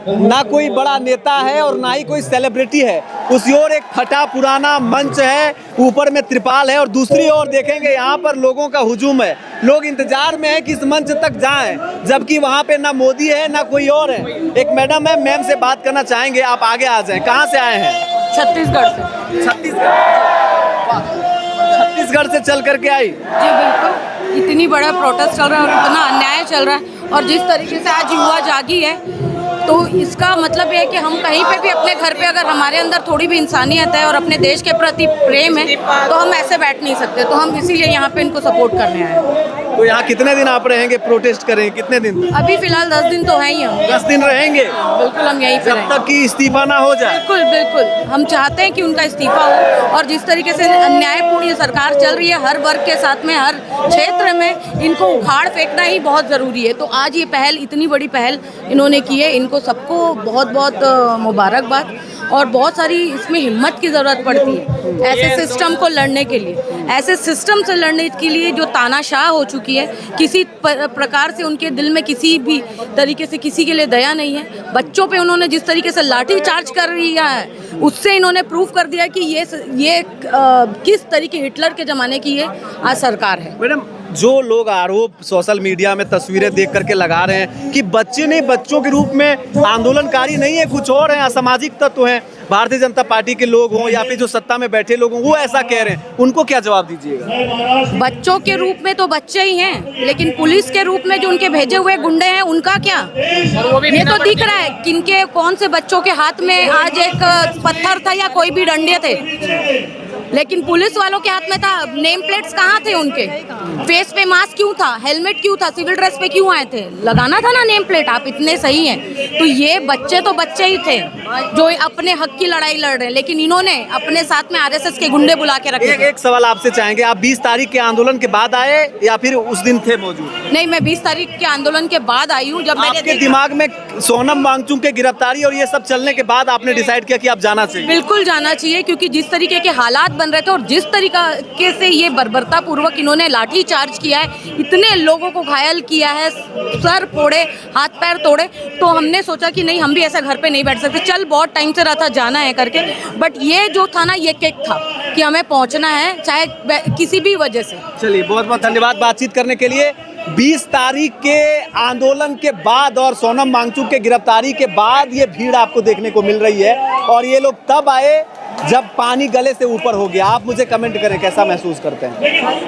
ना कोई बड़ा नेता है और ना ही कोई सेलिब्रिटी है। उसी ओर एक फटा पुराना मंच है, ऊपर में त्रिपाल है और दूसरी ओर देखेंगे यहाँ पर लोगों का हुजूम है। लोग इंतजार में है कि इस मंच तक जाएं, जबकि वहाँ पे ना मोदी है ना कोई और है। एक मैडम है, मैम से बात करना चाहेंगे, आप आगे आ जाएं। कहाँ से आए हैं? छत्तीसगढ़ से। छत्तीसगढ़ से चल करके आई? जी बिल्कुल, इतनी बड़ा प्रोटेस्ट चल रहा है और इतना अन्याय चल रहा है, और जिस तरीके से आज युवा जागी है, तो इसका मतलब ये है कि हम कहीं पे भी अपने घर पे अगर हमारे अंदर थोड़ी भी इंसानियत है और अपने देश के प्रति प्रेम है, तो हम ऐसे बैठ नहीं सकते। तो हम इसीलिए यहाँ पे इनको सपोर्ट करने आए हैं। तो यहाँ कितने दिन आप रहेंगे, प्रोटेस्ट करेंगे कितने दिन? अभी फिलहाल 10 दिन तो है ही हम। 10 दिन रहेंगे? बिल्कुल, हम यहीं पे जब रहेंगे तक कि इस्तीफा ना हो जाए। बिल्कुल बिल्कुल, हम चाहते हैं कि उनका इस्तीफा हो, और जिस तरीके से अन्यायपूर्ण ये सरकार चल रही है, हर वर्ग के साथ में, हर क्षेत्र में इनको उखाड़ फेंकना ही बहुत ज़रूरी है। तो आज ये पहल, इतनी बड़ी पहल इन्होंने की है, इनको सबको बहुत बहुत मुबारकबाद। और बहुत सारी इसमें हिम्मत की ज़रूरत पड़ती है ऐसे सिस्टम को लड़ने के लिए। ऐसे सिस्टम से लड़ने के लिए जो तानाशाह हो चुकी है, किसी प्रकार से उनके दिल में किसी भी तरीके से किसी के लिए दया नहीं है। बच्चों पे उन्होंने जिस तरीके से लाठी चार्ज कर दिया है, उससे इन्होंने प्रूव कर दिया कि ये किस तरीके हिटलर के ज़माने की ये आज सरकार है। मैडम, जो लोग आरोप सोशल मीडिया में तस्वीरें देख करके लगा रहे हैं कि बच्चे नहीं, बच्चों के रूप में आंदोलनकारी नहीं है, कुछ और है, असामाजिक तत्व हैं, भारतीय जनता पार्टी के लोग हों या फिर जो सत्ता में बैठे लोग हों, वो ऐसा कह रहे हैं, उनको क्या जवाब दीजिएगा? बच्चों के रूप में तो बच्चे ही हैं, लेकिन पुलिस के रूप में जो उनके भेजे हुए गुंडे हैं, उनका क्या? ये तो दिख रहा है किनके, कौन से बच्चों के हाथ में आज एक पत्थर था या कोई भी डंडे थे, लेकिन पुलिस वालों के हाथ में था। नेम प्लेट्स कहाँ थे उनके? फेस पे मास्क क्यों था? हेलमेट क्यों था? सिविल ड्रेस पे क्यों आए थे? लगाना था ना नेम प्लेट। आप इतने सही हैं, तो ये बच्चे तो बच्चे ही थे जो अपने हक की लड़ाई लड़ रहे हैं, लेकिन इन्होंने अपने साथ में आरएसएस के गुंडे बुला के रखे। एक सवाल आपसे चाहेंगे, आप 20 तारीख के आंदोलन के बाद आए या फिर उस दिन थे मौजूद? नहीं, मैं 20 तारीख के आंदोलन के बाद आई हूँ। जब आपके दिमाग में सोनम वांगचुक के गिरफ्तारी और ये सब चलने के बाद आपने डिसाइड किया कि आप जाना चाहिए? बिल्कुल जाना चाहिए, क्योंकि जिस तरीके के हालात बन रहे थे और जिस तरीके से ये बर्बरता पूर्वक इन्होंने लाठी चार्ज किया है, इतने लोगों को घायल किया है, सर फोड़े, हाथ पैर तोड़े, तो हमने सोचा कि नहीं, हम भी ऐसा घर पे नहीं बैठ सकते। चल बहुत टाइम से रहा था जाना है करके, बट ये जो था ना, ये केक था कि हमें पहुंचना है, चाहे किसी भी वजह से। चलिए, बहुत बहुत धन्यवाद बातचीत करने के लिए। 20 तारीख के आंदोलन के बाद और सोनम वांगचुक के गिरफ्तारी के बाद ये भीड़ आपको देखने को मिल रही है, और ये लोग तब आए जब पानी गले से ऊपर हो गया। आप मुझे कमेंट करें कैसा महसूस करते हैं?